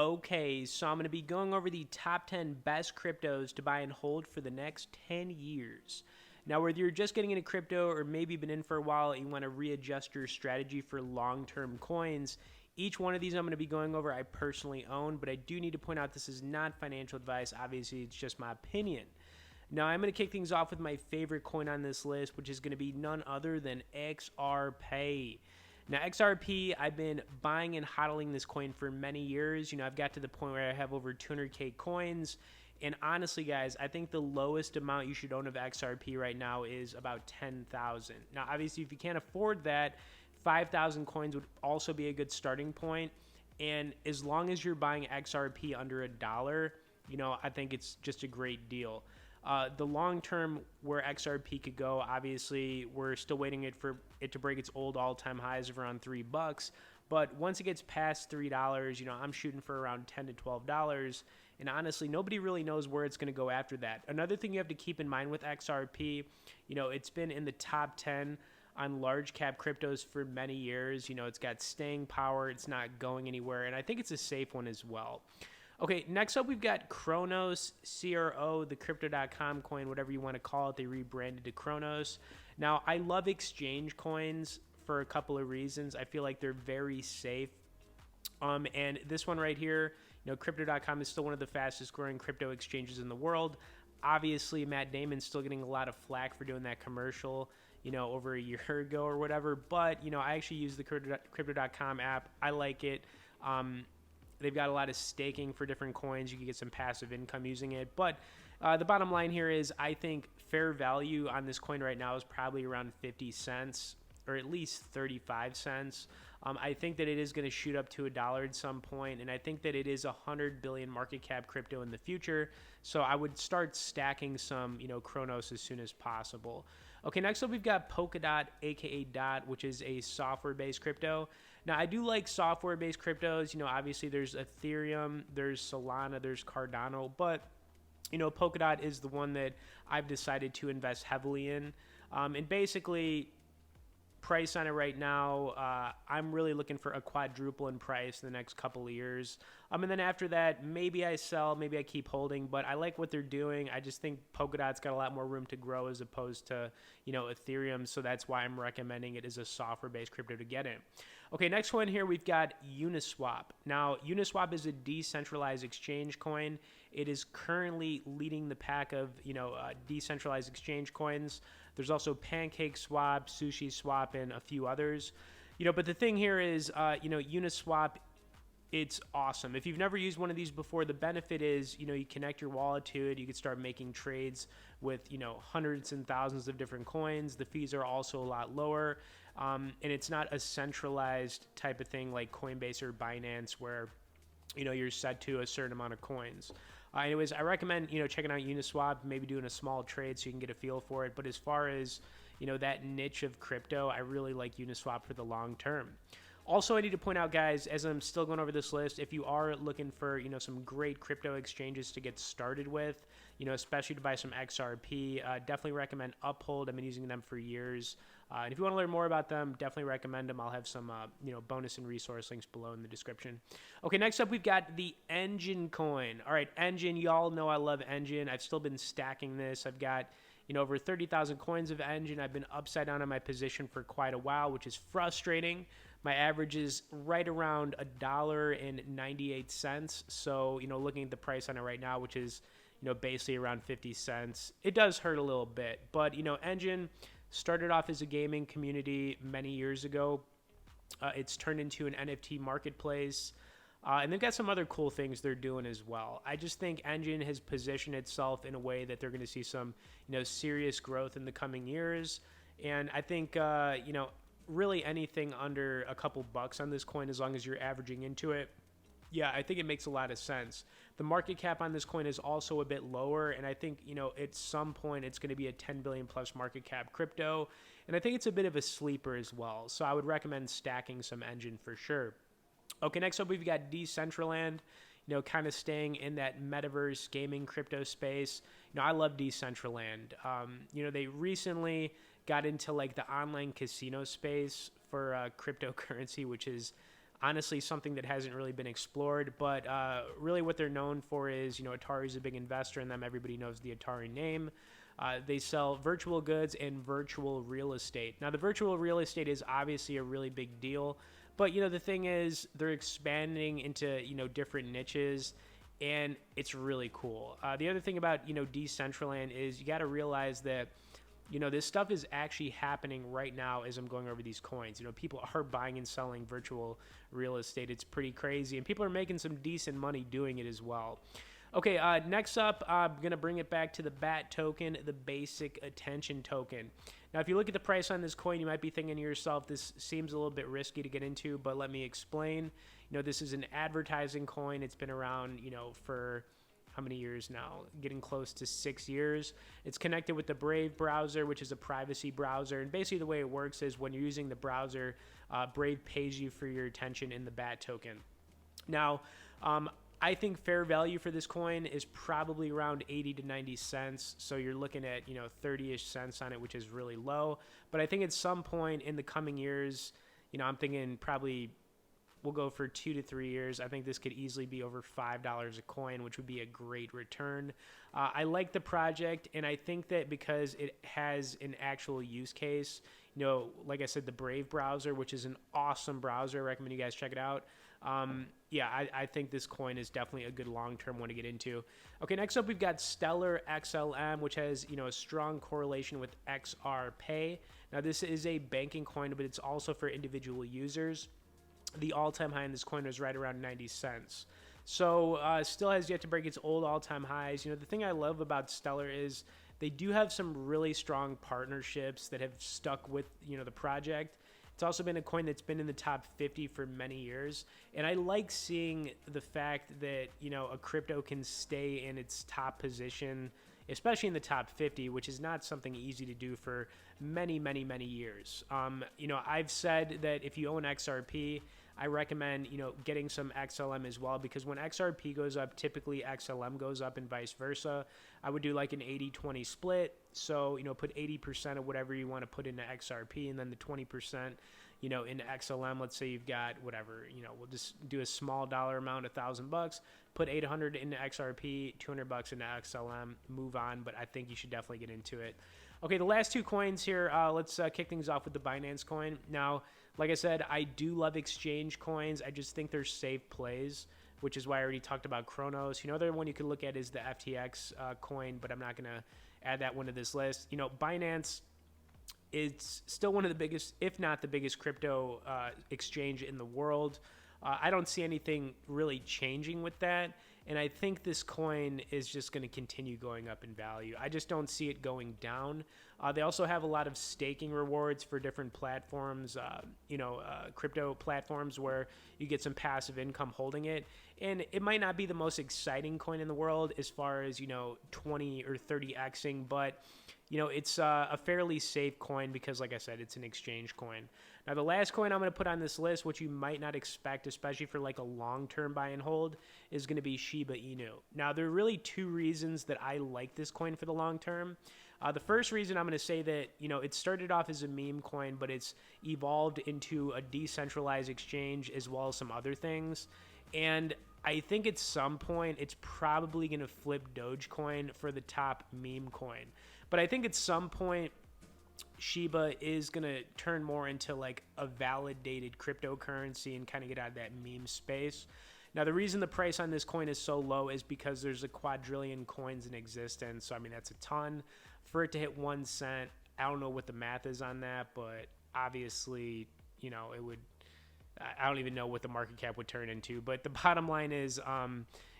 Okay, so I'm going to be going over the top 10 best cryptos to buy and hold for the next 10 years. Now, whether you're just getting into crypto or maybe been in for a while and you want to readjust your strategy for long-term coins, each one of these I'm going to be going over I personally own, but I do need to point out this is not financial advice. Obviously, it's just my opinion. Now, I'm going to kick things off with my favorite coin on this list, which is going to be none other than XRP. Now, XRP, I've been buying and hodling this coin for many years. I've got to the point where I have over 200K coins. And honestly, guys, I think the lowest amount you should own of XRP right now is about 10,000. Now, obviously, if you can't afford that, 5,000 coins would also be a good starting point. And as long as you're buying XRP under $1, I think it's just a great deal. The long term where XRP could go, obviously, we're still waiting for it to break its old all-time highs of around $3. But once it gets past $3, I'm shooting for around $10 to $12. And honestly, nobody really knows where it's going to go after that. Another thing you have to keep in mind with XRP, it's been in the top 10 on large cap cryptos for many years. It's got staying power. It's not going anywhere. And I think it's a safe one as well. Okay, next up we've got Cronos, CRO, the Crypto.com coin, whatever you want to call it. They rebranded to Cronos. Now, I love exchange coins for a couple of reasons. I feel like they're very safe. And this one right here, Crypto.com is still one of the fastest growing crypto exchanges in the world. Obviously, Matt Damon's still getting a lot of flack for doing that commercial, over a year ago or whatever. But, I actually use the Crypto.com app. I like it. They've got a lot of staking for different coins. You can get some passive income using it. But the bottom line here is I think fair value on this coin right now is probably around 50 cents or at least 35 cents. I think that it is going to shoot up to $1 at some point, and I think that it is 100 billion market cap crypto in the future. So I would start stacking some, Cronos as soon as possible. Okay, next up we've got Polkadot, aka DOT, which is a software-based crypto. Now, I do like software-based cryptos. Obviously there's Ethereum, there's Solana, there's Cardano, but, Polkadot is the one that I've decided to invest heavily in. And basically, price on it right now, I'm really looking for a quadruple in price in the next couple of years. And then after that, maybe I sell, maybe I keep holding, but I like what they're doing. I just think Polkadot's got a lot more room to grow as opposed to, Ethereum. So that's why I'm recommending it as a software-based crypto to get in. Okay, next one here, we've got Uniswap. Now, Uniswap is a decentralized exchange coin. It is currently leading the pack of, decentralized exchange coins. There's also PancakeSwap, SushiSwap, and a few others. But the thing here is, Uniswap, it's awesome. If you've never used one of these before, the benefit is, you connect your wallet to it. You can start making trades with, hundreds and thousands of different coins. The fees are also a lot lower. And it's not a centralized type of thing like Coinbase or Binance where, you're set to a certain amount of coins. Anyways, I recommend, checking out Uniswap, maybe doing a small trade so you can get a feel for it. But as far as, that niche of crypto, I really like Uniswap for the long term. Also, I need to point out, guys, as I'm still going over this list, if you are looking for, some great crypto exchanges to get started with, especially to buy some XRP, definitely recommend Uphold. I've been using them for years. And if you want to learn more about them, definitely recommend them. I'll have some, bonus and resource links below in the description. Okay, next up, we've got the Enjin coin. All right, Enjin, y'all know I love Enjin. I've still been stacking this. I've got, over 30,000 coins of Enjin. I've been upside down on my position for quite a while, which is frustrating. My average is right around $1.98. So, looking at the price on it right now, which is, basically around 50 cents, it does hurt a little bit. But, Enjin started off as a gaming community many years ago. It's turned into an NFT marketplace. And they've got some other cool things they're doing as well. I just think Enjin has positioned itself in a way that they're going to see some, serious growth in the coming years. And I think, really anything under a couple bucks on this coin, as long as you're averaging into it, yeah, I think it makes a lot of sense. The market cap on this coin is also a bit lower, and I think, at some point it's going to be a 10 billion plus market cap crypto, and I think it's a bit of a sleeper as well. So I would recommend stacking some Enjin for sure. Okay, next up we've got Decentraland, kind of staying in that metaverse gaming crypto space. I love Decentraland. They recently got into like the online casino space for cryptocurrency, which is Honestly, something that hasn't really been explored, but really what they're known for is, Atari's a big investor in them. Everybody knows the Atari name. They sell virtual goods and virtual real estate. Now, the virtual real estate is obviously a really big deal, but, the thing is they're expanding into, different niches, and it's really cool. The other thing about, Decentraland is you got to realize that, this stuff is actually happening right now as I'm going over these coins. People are buying and selling virtual real estate. It's pretty crazy, and people are making some decent money doing it as well. Okay, next up, I'm going to bring it back to the BAT token, the basic attention token. Now, if you look at the price on this coin, you might be thinking to yourself, this seems a little bit risky to get into, but let me explain. This is an advertising coin. It's been around, for how many years now? Getting close to 6 years. It's connected with the Brave browser, which is a privacy browser. And basically the way it works is when you're using the browser, Brave pays you for your attention in the BAT token. Now, I think fair value for this coin is probably around 80 to 90 cents. So you're looking at, 30-ish cents on it, which is really low. But I think at some point in the coming years, I'm thinking probably we'll go for 2 to 3 years. I think this could easily be over $5 a coin, which would be a great return. I like the project, and I think that because it has an actual use case, like I said, the Brave browser, which is an awesome browser. I recommend you guys check it out. I think this coin is definitely a good long-term one to get into. Okay, next up we've got Stellar XLM, which has, a strong correlation with XRP. Now, this is a banking coin, but it's also for individual users. The all-time high in this coin was right around 90 cents. So still has yet to break its old all-time highs. The thing I love about Stellar is they do have some really strong partnerships that have stuck with, the project. It's also been a coin that's been in the top 50 for many years. And I like seeing the fact that, a crypto can stay in its top position, especially in the top 50, which is not something easy to do for many, many, many years. I've said that if you own XRP, I recommend, getting some XLM as well, because when XRP goes up, typically XLM goes up and vice versa. I would do like an 80-20 split. So, put 80% of whatever you want to put into XRP, and then the 20%, into XLM. Let's say you've got whatever, we'll just do a small dollar amount, $1,000, put 800 into XRP, $200 into XLM, move on. But I think you should definitely get into it. Okay, the last two coins here, let's kick things off with the Binance coin. Now, like I said, I do love exchange coins. I just think they're safe plays, which is why I already talked about Chronos. The other one you could look at is the FTX coin, but I'm not going to add that one to this list. Binance is still one of the biggest, if not the biggest, crypto exchange in the world. I don't see anything really changing with that. And I think this coin is just going to continue going up in value. I just don't see it going down. They also have a lot of staking rewards for different platforms, crypto platforms where you get some passive income holding it. And it might not be the most exciting coin in the world as far as, 20 or 30xing, but it's a fairly safe coin because, like I said, it's an exchange coin. Now, the last coin I'm going to put on this list, which you might not expect, especially for like a long-term buy and hold, is going to be Shiba Inu. Now, there are really two reasons that I like this coin for the long term. The first reason I'm going to say that, it started off as a meme coin, but it's evolved into a decentralized exchange as well as some other things. And I think at some point it's probably going to flip Dogecoin for the top meme coin. But I think at some point Shiba is going to turn more into like a validated cryptocurrency and kind of get out of that meme space. Now, the reason the price on this coin is so low is because there's a quadrillion coins in existence. So, I mean, that's a ton. For it to hit 1 cent, I don't know what the math is on that, but obviously, it would, I don't even know what the market cap would turn into. But the bottom line is,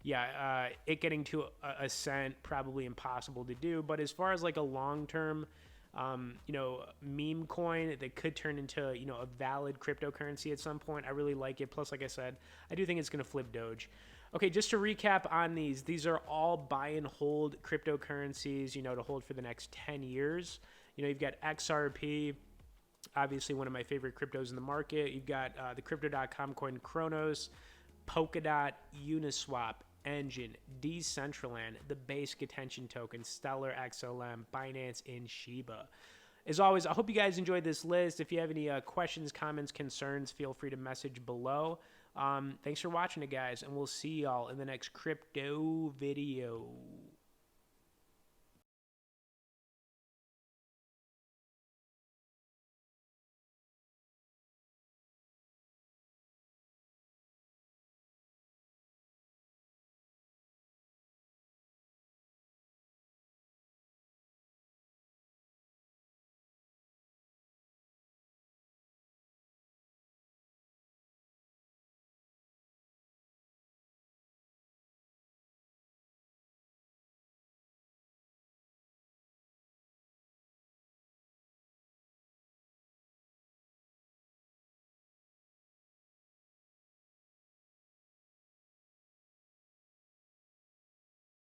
it getting to a cent, probably impossible to do. But as far as like a long-term, meme coin that could turn into, a valid cryptocurrency at some point, I really like it. Plus, like I said, I do think it's going to flip Doge. Okay, just to recap on these are all buy and hold cryptocurrencies, to hold for the next 10 years. You've got XRP, obviously one of my favorite cryptos in the market. You've got the Crypto.com coin Chronos, Polkadot, Uniswap, Enjin, Decentraland, the basic attention token, Stellar XLM, Binance, and Shiba. As always, I hope you guys enjoyed this list. If you have any questions, comments, concerns, feel free to message below. Thanks for watching it, guys, and we'll see y'all in the next crypto video.